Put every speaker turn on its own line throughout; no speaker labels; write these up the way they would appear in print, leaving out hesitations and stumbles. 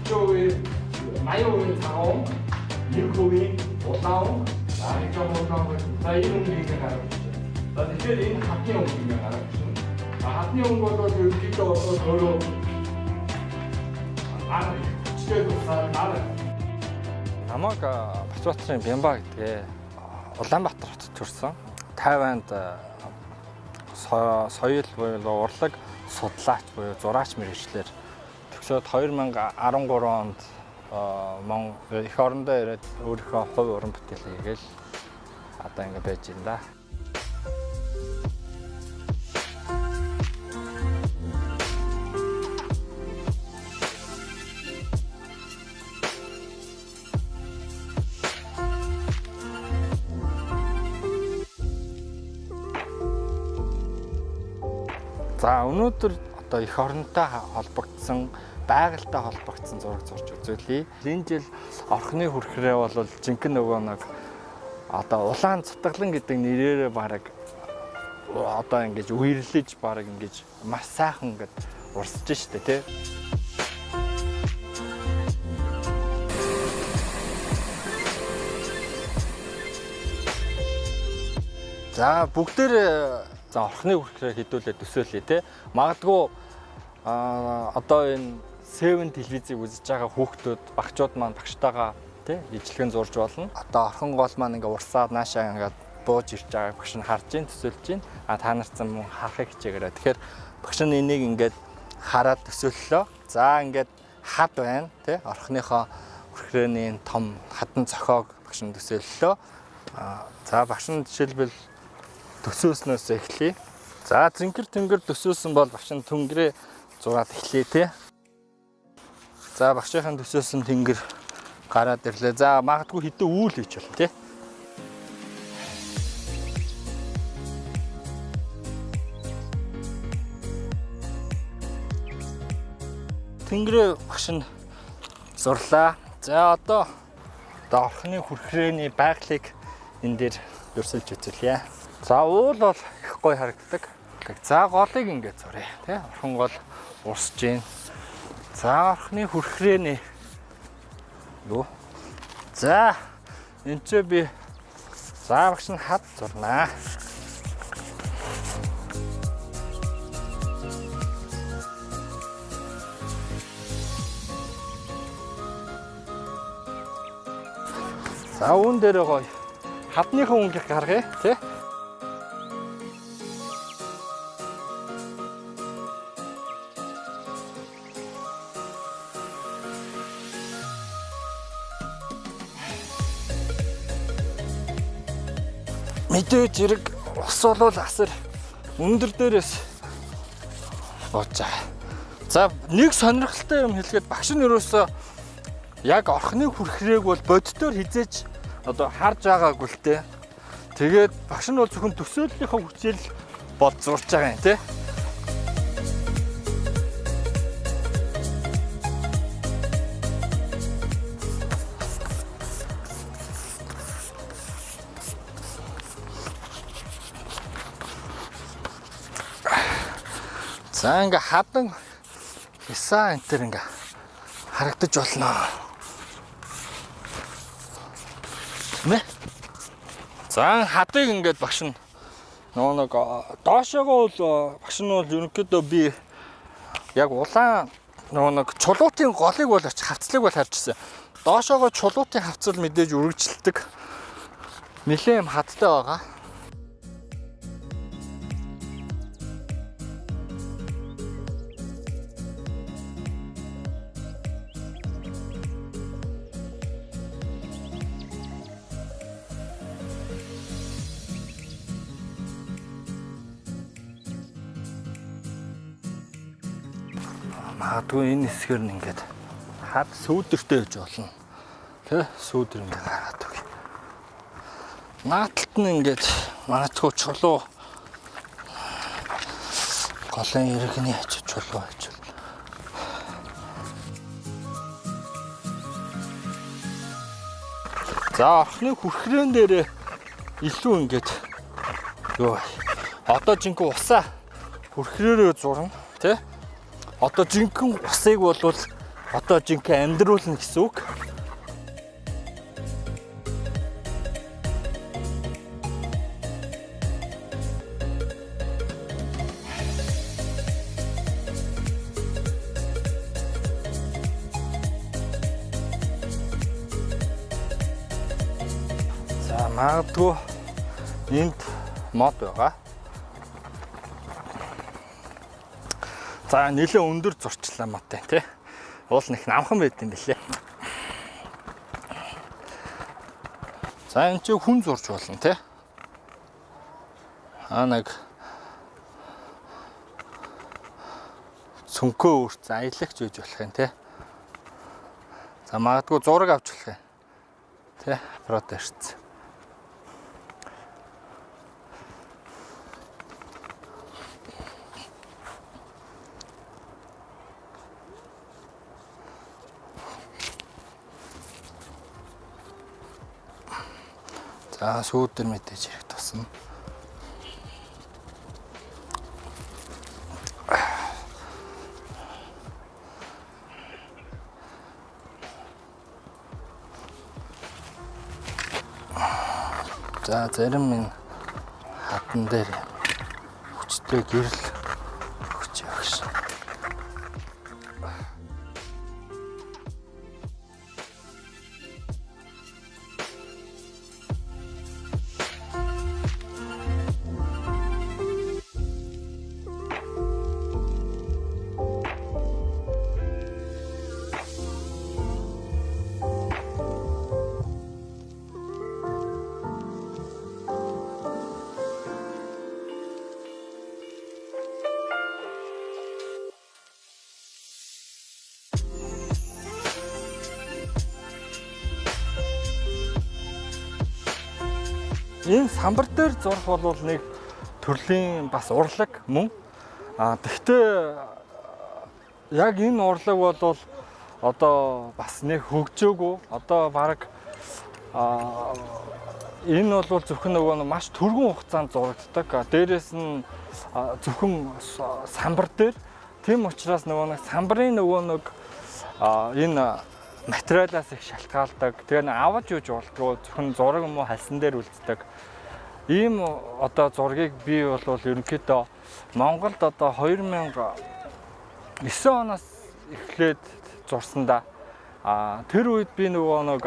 30%의 마이오인 상황, 1%인 오타운, 아니까 오타운, 사이는 게 가능하죠. 그래서 합계 용기가 가능하죠. 합계 용고도 이렇게 또 서로 안 집에도 나는.
Намайг Бачбаатарын Бямба гэдгээ Улаанбаатар хотод төрсэн. Тайванд соёл буюу урлаг судлаач буюу зураач мэргэжлэр төгсөөд 2013 онд эх орондоо ирээд өөрийнхөө хувь уран бүтээл хийгээл одоо ингэ байж байна да. За өнөөдөр одоо эх оронтой холбогдсон, байгальтай холбогдсон зураг зурж үзүүлье. Энэ жил орхны хүрхрээ бол жинхэнэ нөгөө нэг одоо улаан цутгалан гэдэг нэрээр бараг одоо ингэж үерлэж бараг ингэж маш сайхан ингэж урсж штэ тий. За бүгдээр за орхны хүрхрээ хэдүүлээ төсөөлье те. Магадгүй одоо энэ 7 телевизийг үзэж байгаа хүүхдүүд, багчууд маань багштайгаа те ижлэгэн зурж болно. Одоо орхон гол маань ингээ урсаад наашаа ингээ бууж ирж байгааг багш нь харж ийн төсөөлж ийн. Та нар зам харахыг хичээгээрэй. Тэгэхээр багш нь энийг ингээд хараад төсөөллөө. За ингээд хад байна те. Орхныхоо хүрхрээний том хадан цохоог багш нь төсөөллөө. За багш нь жишээлбэл төсөөснөөс эхлэе. За зингэр тэнгэр төсөөсөн бол багш нь түнгэрээ зураад эхлэе те. За багшийн төсөөсөн тэнгэр гараад ирлээ. За магадгүй хэдэн үүл хийж болно те. Тэнгэрээ багш нь зурлаа. За одоо орхны хүрхрээний байгалыг энэ дээр дурсалж үзүүлье. За уул бол их гоё харагддаг. За голыг ингээд зуръя тий. Орхон гол урсж гин. За орхны хүрхрээний юу? За энэ ч би за багш нь хад зурнаа. За үүн дээр гоё хадныхаа өнгөлөг гаргая тий. Мэдээж зэрэг ус бол асар өндөр дээрээс боож байгаа. За нэг сонирхолтой юм хэлгээд багш нь ерөөсөө яг орхны хүрхрээг бол боддоор хизээж одоо харж байгаагүй л те. Тэгээд багш нь бол зөвхөн төсөөллийнхөө хүчээр бод зурж байгаа юм те. За ингээ хадан эсаа энэ төр ингээ харагдаж болно. Мэ? За хадыг ингээд багш нь нэг доошоогоо бол багш нь бол ерөнхийдөө би яг улаан нэг чулуутын голыг бол хавцлыг бол харжсэн. Доошоогоо чулуутын хавцал мэдээж үргэлжилдэг. Нилээн хадтай байгаа. Магадгүй энэ хэсгээр нь ингээд хад сүүдэртэй байж болно. Тэ сүүдэр ингээд гараад үг. Нааталт нь ингээд магадгүй чулуу голын иргэний чулуу байж болно. За орхны хүрхрээн дээр илүү ингээд ёо одоо жинхэнэ усаа хүрхрээрээ зурна тий. Одоо жинхэнэ усыг бол одоо жинхэнэ амьдруулна гэсэн үг. За магадгүй энд мод байгаа. За нэлээд өндөр зурчлаа модтой тий. Уул нэг намхан байд юм билээ. За энэ чи хүн зурж болно тий. Нэг цөнхөө өөрт аялагч үйж болох юм тий. За магадгүй зураг авч болох юм. Тий, аппарат ирсэн. За сүүдэр мэдээж ирэх тусна. За зарим минь хатан дээр хүчтэй гэрэл хүч явагш. Энэ самбар дээр зурх бол нэг төрлийн бас урлаг мөн. Тэгтээ яг энэ урлаг бол одоо бас нэг хөгжөөгүй. Одоо баг энэ бол зөвхөн нөгөө маш түргэн хугацаанд зурагддаг. Дээрээс нь зөвхөн самбар дээр. Тийм учраас нөгөө нэг самбарын нөгөө нэг энэ материалаас их шалтгаалдаг. Тэгээ аваж юуж болдгоо зөвхөн зураг юм уу хальсан дээр үлддэг. Ийм одоо зургийг би бол ерөнхийдөө Монголд одоо 2009 оноос эхлээд зурсандаа тэр үед би нөгөө нэг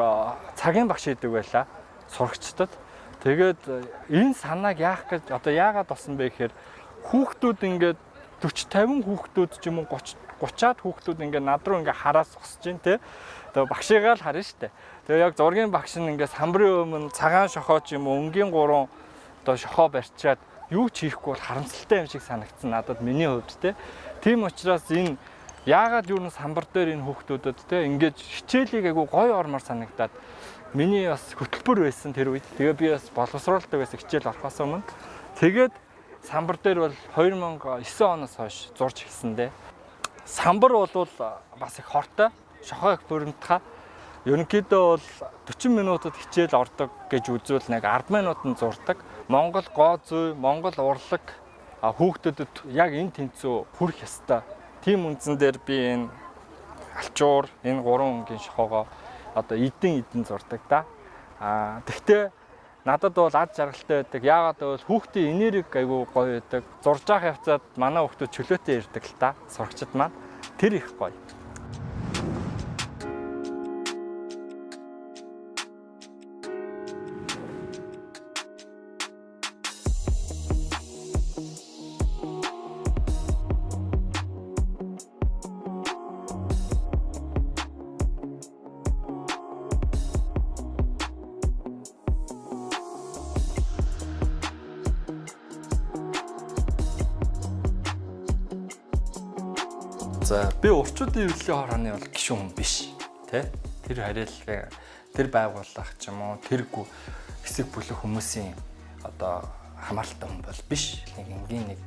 цагийн багш хийдэг байлаа сурагчдад. Тэгээд энэ санааг яах гэж одоо яагаад болсон бэ гэхээр хүүхдүүд ингээд 40-50 хүүхдүүд ч юм уу 30-аад хүүхдүүд ингээд над руу ингээд хараас зогсож байна те. Тэгээ багшигаа л харна штэ. Тэгээ яг зургийн багш нь ингээд самбарын өмнө цагаан шохоо ч юм уу өнгийн 3 одоо шохоо барьчаад юу ч хийхгүй бол харамсалтай юм шиг санагдсан надад миний хувьд те. Тийм учраас энэ яагаад юу н самбар дээр энэ хүүхдүүдэд те ингээд хичээлийг айгу гоё ормоор санагдаад миний бас хөтөлбөр байсан тэр үед. Тэгээ би бас боловсруулалтыг бас хичээл орохоос өмнө тэгээд самбар дээр бол 2009 оноос хойш зурж эхэлсэн дээ. Самбар бол бас их хортой, шохоо их буримтхай. Ерөнхийдөө бол 40 минутад хичээл ордог гэж үзвэл нэг 10 минутанд зурдаг. Монгол гоо зүй, Монгол урлаг хүүхдүүдэд яг энэ тэнцүү хүрэх ёстой. Тим үндсэн дээр би энэ алчуур, энэ 3 өнгийн шохоогоо одоо эдэн зурдаг да. Тэгтээ надад бол ад жаргалтай байдаг. Яагаад гэвэл хүүхдийн энерги айгүй гоё байдаг. Зурж явах явцад манай хүүхдүүд чөлөөтэй ирдэг л та. Сурагчид маань тэр их гоё. За би урчуудын эвлэлийн хорооны бол гишүүн хүн биш тий. Тэр хариаллага тэр байгууллага ч юм уу тэргүй хэсэг бүлэг хүмүүсийн одоо хамааралтай хүн бол биш. Нэг энгийн нэг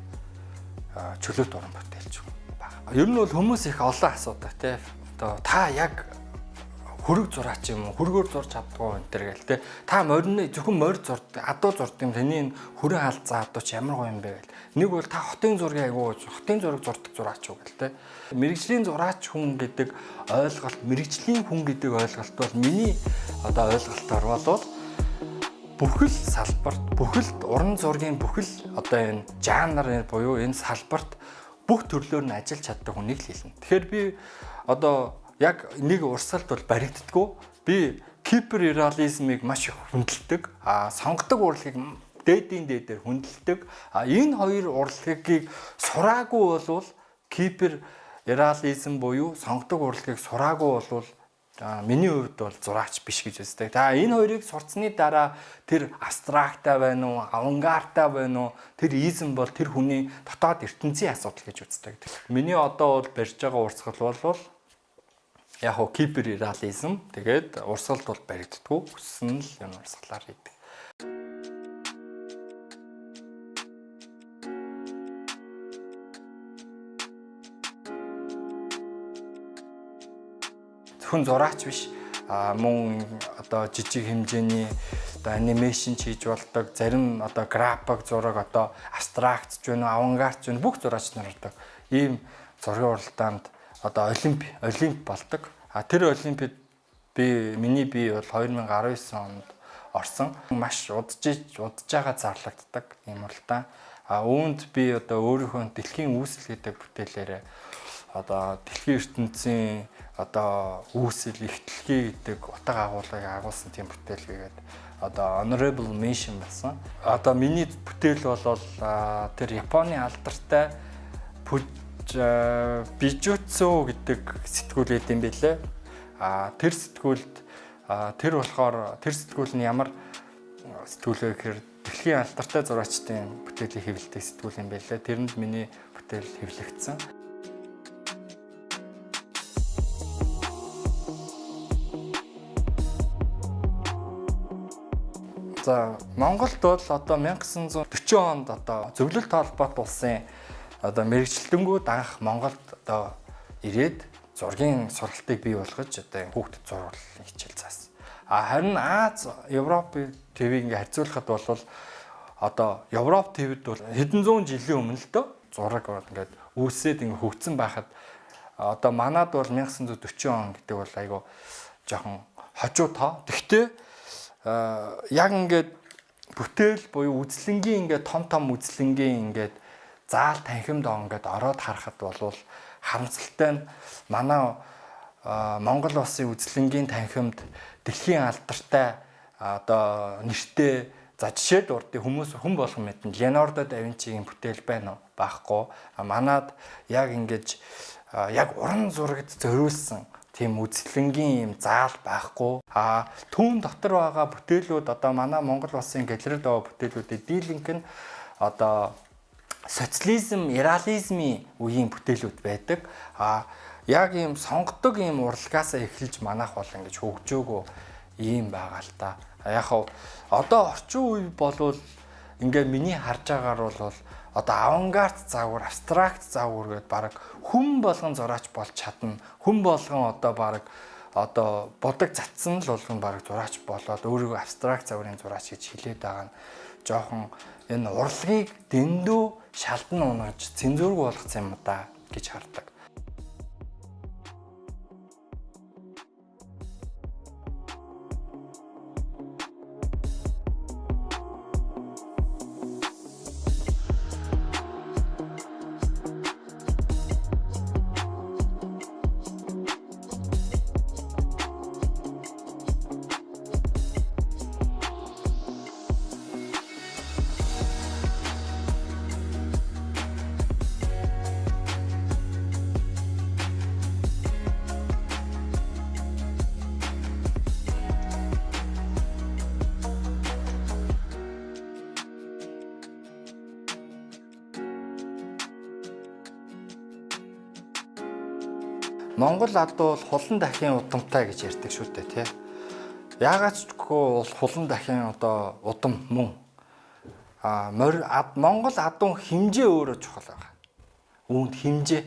чөлөөт уран бүтээлч байна. Ер нь бол хүмүүс их олон асуудаг тий. Одоо та яг хөрөг зураач юм уу хөргөөр зурж чаддгүй энэ төр гэл те та морины зөвхөн морь зурд адуу зурд юм тэний хөрөн халзаа адуу ч ямар гоё юм бэ гэл нэг бол та хотын зургийг айгуу хотын зураг зурдаг зураач уу гэл те мэрэгжлийн зураач хүн гэдэг ойлголт мэрэгжлийн хүн гэдэг ойлголт бол миний одоо ойлголтоор бол бүхэл салбарт бүхэл уран зургийн бүхэл одоо энэ жанр буюу энэ салбарт бүх төрлөөр нь ажиллаж чаддаг хүнийг л хэлнэ. Тэгэхээр би одоо яг нэг урсгалд бол баригддаггүй. Би киберреализмыг маш их хүндэлдэг. Сонгодог урлагийг дээдээр хүндэлдэг. Энэ хоёр урлагийг сураагүй болвол киберреализм буюу сонгодог урлагийг сураагүй болвол миний хувьд бол зураач биш гэж үздэг. За энэ хоёрыг сурцсны дараа тэр абстрактаа байна уу, авангардаа байна уу, тэр изм бол тэр хүний дотоод ертөнцийн асуудал гэж үздэг. Миний одоо бол барьж байгаа урсгал бол яг хоо киберреализм. Тэгээд урсгалд бол баригддаггүй. Хүссэн л энэ урсгалаар хийдэг. Зөвхөн зураач биш мөн одоо жижиг хэмжээний одоо анимашн хийж болдог зарим одоо график зураг одоо абстракт ч вэ авангард ч вэ бүх зураач нар ордог ийм зургийн уралдаанд одоо олимп болдог тэр олимпиад миний бие бол 2019 онд орсон маш удаж байгаа зарлагддаг ийм уралдаан үүнд би одоо өөрийнхөө дэлхийн үүсэл гэдэг бүтээлээрээ одоо дэлхийн ертөнцийн одоо үүсэл ихтлэхий гэдэг утга агуулгыг агуулсан тийм бүтээл хийгээд одоо honorable mention болсон. Одоо миний бүтээл бол тэр Японы алдартай Bijutsu гэдэг сэтгүүл эд юм билээ. Тэр сэтгүүлд тэр болохоор тэр сэтгүүл нь ямар сэтгүүл вэ гэхээр дэлхийн алдартай зураачдын бүтээлийг хэвлэдэг сэтгүүл юм билээ. Тэрэнд миний бүтээл хэвлэгдсэн. За Монголд бол одоо 1940 онд одоо зөвлөлт холбоот улсын одоо мэрэгчлэнгүүд анх Монголд одоо ирээд зургийн сургалтыг бий болгож одоо хүүхдэд зурвалын хичээл заасан. Харин Аз, Европ ТV ингээ харьцуулахад бол одоо Европ ТV-д бол хэдэн зуун жилийн өмнө л дөө зураг ингээд үүсээд ингээ хөгжсөн байхад одоо манад бол 1940 он гэдэг бол айгу жоохон хожуу тоо. Тэгтээ яг ингээд бүтээл буюу үзлэнгийн ингээд том үзлэнгийн ингээд заал танхимд ингээд ороод харахад бол харамсалтай нь манай Монгол улсын үзлэнгийн танхимд дэлхийн алдартай одоо нэртэй за жишээд урдын хүмүүс хүн болгон мэднэ Леонардо да Винчигийн бүтээл байна уу байхгүй манад яг ингэж яг уран зурагт зориулсан тийм үзлэнгийн юм заал байхгүй. Түүн дотор байгаа бүтээлүүд одоо манай Монгол улсын гэлрээд байгаа бүтээлүүдийн дийлэнх нь одоо социализм, реализмын үеийн бүтээлүүд байдаг. Яг ийм сонгодог ийм урлагаас эхэлж манайх бол ингэж хөгжөөгөө ийм байгаа л та. Яг хав одоо орчин үе болвол ингээ миний харж байгаагаар бол одоо авангард загвар, абстракт загвар гэдээ баг хүн болгон зураач болж чадна. Хүн болгон одоо баг одоо будаг цацсан л болгон баг зураач болоод өөрийгөө абстракт загварын зураач гэж хэлээд байгаа нь жоохон энэ урлагийг дэндүү шалдан унгаж цензург болгоцсон юм да гэж хардаг. Монгол адуу бол хулан дахин удамтай гэж ярьдаг шүү дээ тий. Яагаад ч гэвэл хулан дахин одоо удам мөн. Монгол адуун хэмжээ өөрөө чухал байгаа. Үүнд хэмжээ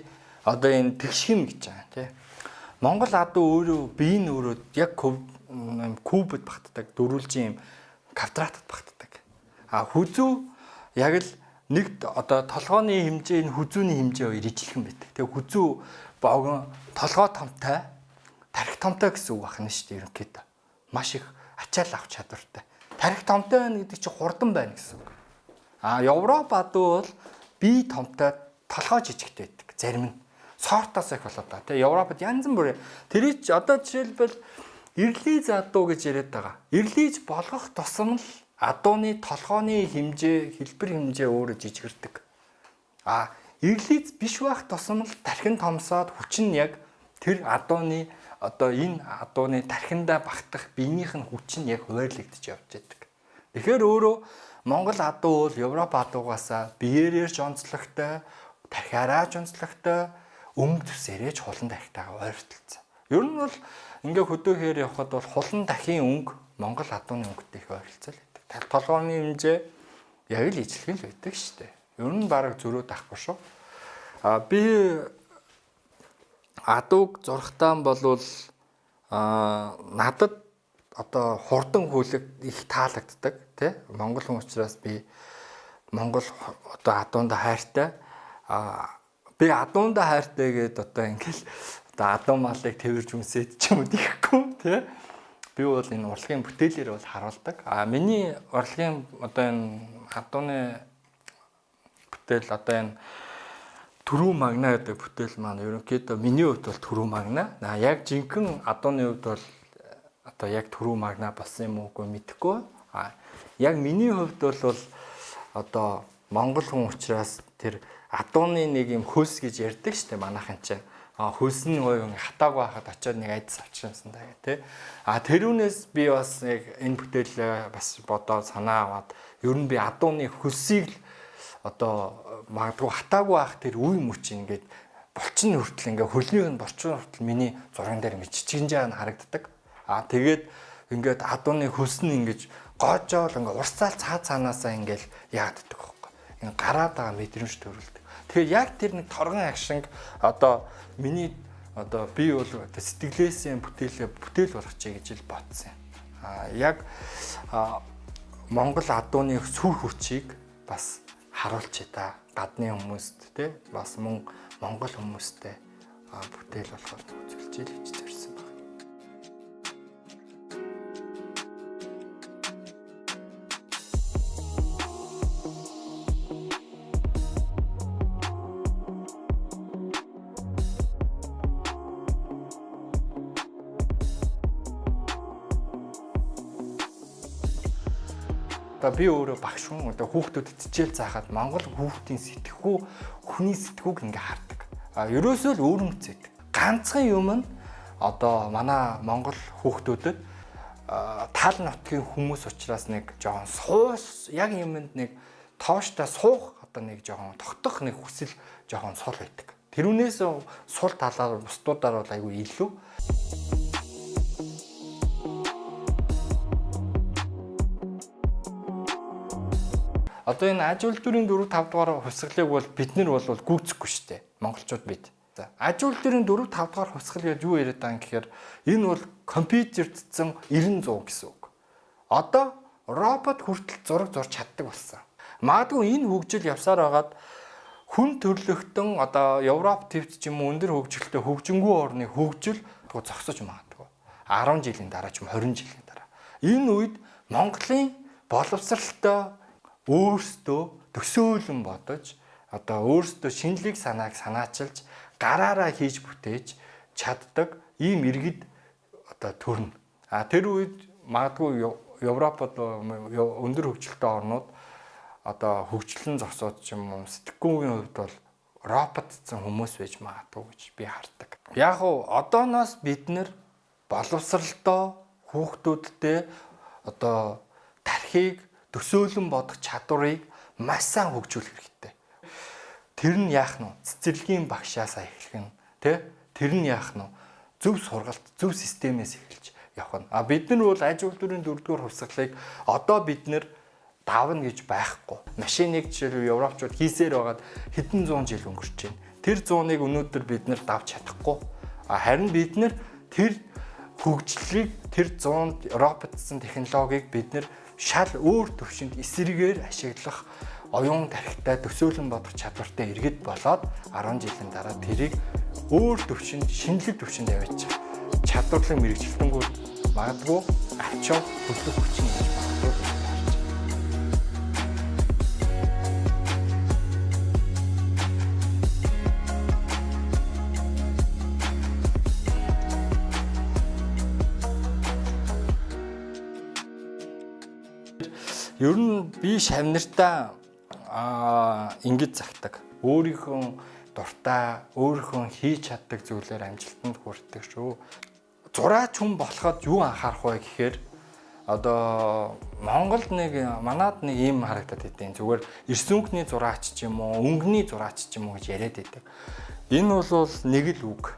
одоо энэ тэгшхэм гэж байгаа тий. Монгол адуу өөрөө бие нь өөрөө яг кубд багтдаг, дөрвөлжин юм квадратд багтдаг. Хүзүү яг л нэг одоо толгооны хэмжээ энэ хүзүүний хэмжээ хоёр ижилхэн байдаг. Тэгээ хүзүү богон толгой томтой, тархи томтой гэсэн үг байна шүү дээ ерөнхийдөө. Маш их ачаал авах чадвартай. Тархи томтой байна гэдэг чинь хурдан байна гэсэн үг. Европ адуу бол бие томтой, толгой жижигтэй байдаг. Зарим нь сортоос их болоод байгаа. Тэгээ Европод янз бүр тэр чи одоо жишээлбэл ирлиз адуу гэж яриад байгаа. Ирлиз болгох тусам л адууны толгооны хэмжээ, хэлбэр хэмжээ өөрөө жижигэрдэг. Ирлиз биш байх тусам л тархин томсоод хүчин яг тэр адууны одоо энэ адууны тархиндаа багтах биенийх нь хүчин яг хуваарлагдаж явж байдаг. Тэгэхээр өөрөө Монгол адуу бол Европ адуугаасаа биеэрээ ч онцлогтой, тархиараа ч онцлогтой, өмг төсээрээ ч хулан дахитайгаа ойртолцсон. Ер нь бол ингээ хөдөөхээр явхад бол хулан дахин өнгө Монгол адууны өнгөтэй их ойролцоо л байдаг. Толгооны хэмжээ яг л ижилхэн л байдаг шүү дээ. Ер нь бараг зөрөө дахгүй шүү. Би адууг зурхтаан болвол надад одоо хурдан хүлэг их таалагддаг тий. Монгол хүн учраас би Монгол одоо адуунд хайртай. Би адуунд хайртай гэдэг одоо ингээл одоо адуу малыг тэрвэрж үнсээд ч юм уу тийхгүй тий. Би бол энэ урлагийн бүтээлээр бол харуулдаг. Миний урлагийн одоо энэ адууны бүтээл одоо энэ түрүү магна гэдэг бүтээл маань ерөнхийдөө миний хувьд бол түрүү магна. Яг жинхэнэ адууны хувьд бол одоо яг түрүү магна болсон юм уугүй мэдэхгүй. Яг миний хувьд бол одоо монгол хүн учраас тэр адууны нэг юм хөлс гэж ярьдаг шүү дээ манайхан чинь. Хөлс нь гоё хатаагүй байхад очиод нэг айдас авчирсан даа тий. Тэрүүнээс би бас яг энэ бүтээлээ бас бодоод санаа аваад ер нь би адууны хөлсийг л одоо магадгүй хатаагүй байх тэр үе мөч ингээд булчин хүртэл ингээ хөлнийх нь борчин хүртэл миний зурган дээр ингээ жижигэн жаан харагддаг. Тэгээд ингээд адууны хөлс нь ингэж гоожоол ингээ урсаал цаанаасаа ингээл яаддаг байхгүй. Ингээ гараад байгаа мэдрэмж төрүүлдэг. Тэгэхээр яг тэр нэг торгон агшинг одоо миний одоо би бол сэтгэлээсээ бүтээл болгочихъя гэж л бодсон юм. Яг Монгол адууны сүр хүчийг бас харуулчих та гадны хүмүүст те бас мөн монгол хүмүүстээ бүтээл болохоор үзүүлж ил гэж зорьсон байна. Би өөрөө багш хүн одоо хүүхдүүдэд хичээл заахад монгол хүүхдийн сэтгхүү хүний сэтгүүг ингээ хардаг. Ерөөсөө л өөр үнцэдэг. Ганцхан юм нь одоо манай монгол хүүхдүүдэд тал нутгийн хүмүүс учраас нэг жоохон суус яг юмд нэг тооштой суух одоо нэг жоохон тогтох нэг хүсэл жоохон сул байдаг. Тэрүүнээс сул талаар бусдуудаар бол айгүй илүү. Одоо энэ аж үйлдвэрийн 4-5 дугаар хувьсгалыг бол бид нар бол гүйцэхгүй шүү дээ. Монголчууд бид. Аж үйлдвэрийн 4-5 дугаар хувьсгал гэж юу яриад байгаа юм гэхээр энэ бол компьютертцэн 90-100 гэсэн үг. Одоо робот хүртэл зураг зурж чаддаг болсон. Магадгүй энэ хөгжил явсаар хагаад хүн төрлөختөн одоо Европ төвд ч юм уу өндөр хөгжилтэй хөгжингүй орны хөгжил зогсож магадгүй. 10 жилийн дараа ч юм 20 жилийн дараа. Энэ үед Монголын боловсралтай өөрсдөө төсөөлөн бодож одоо өөрсдөө шинэлэг санааг санаачилж гараараа хийж бүтээж чаддаг ийм иргэд одоо төрнө. Тэр үед магадгүй Европод өндөр хөгжилтэй орнууд одоо хөгжлөн зогсоод ч юм уу сэтгэхүйн хувьд бол роботцсан хүмүүс байж магадгүй гэж би хардаг. Яг уу одооноос бид нэр боловсралтай хүүхдүүдтэй одоо тархийг төсөөлөн бодох чадварыг маш сайн хөгжүүлэх хэрэгтэй. Тэр нь яах нь цэцэрлэгийн багшаасаа эхлэх нь тий? Тэр нь яах нь зөв сургалт, зөв системээс эхэлж явах нь. Бид нар бол аж үйлдвэрийн 4-р хувьсгалыг одоо бид нар давна гэж байхгүй. Машиныг жишээл Европчууд хийсээр байгаад хэдэн зуун жил өнгөрч байна. Тэр 100-ыг өнөөдөр бид нар давж чадахгүй. Харин бид нэр тэр хөгжлийг тэр 100-д роботсон технологиг бид нэр шал өөр төвшөнд эсрэгээр ашиглах оюун тархитай төсөөлөн бодох чадвартай иргэд болоод 10 жилийн дараа тэрийг өөр төвшөнд шинэлэг төвшөнд аваачих чадварлаг мэрэгчлэлтэнгүүд магадгүй авчаа хөдлөх хүчин гэж магадгүй байна. Ер нь би шавнартаа ингэж загтаг. Өөрийнхөө дуртай, өөрийнхөө хийж чаддаг зүйлээр амжилтанд хүрдэг шүү. Зураач хүн болоход юу анхаарах вэ гэхээр одоо Монголд манад нэг юм харагдаад идэв. Зүгээр эрс өнгөний зураач ч юм уу, өнгөний зураач ч юм уу гэж яриад идэв. Энэ бол нэг л үг.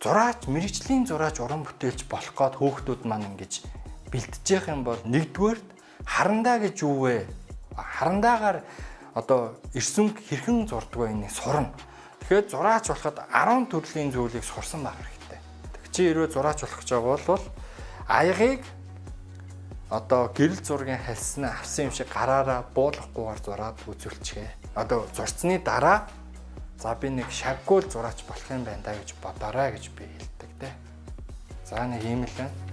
Зураач, мэрэгжлийн зураач уран бүтээлч болох гээд хөөхтүүд маань ингэж бэлтэж явах юм бол нэгдүгээр харандаа гэж юу вэ? Харандаагаар одоо эрс өнгө хэрхэн зурдаг вэ энийг сурна. Тэгэхээр зураач болоход 10 төрлийн зүйлийг сурсан байх хэрэгтэй. Чи хэрвээ зураач болох гэж байгаа бол аягыг одоо гэрэл зургийн халснаа авсан юм шиг гараараа буулгахгүйгээр зураад үзүүлчихээ. Одоо зурцсны дараа за би нэг шавгүй зураач болох юм байна да гэж бодоорой гэж би хэлдэг те. За нэг ийм л байна.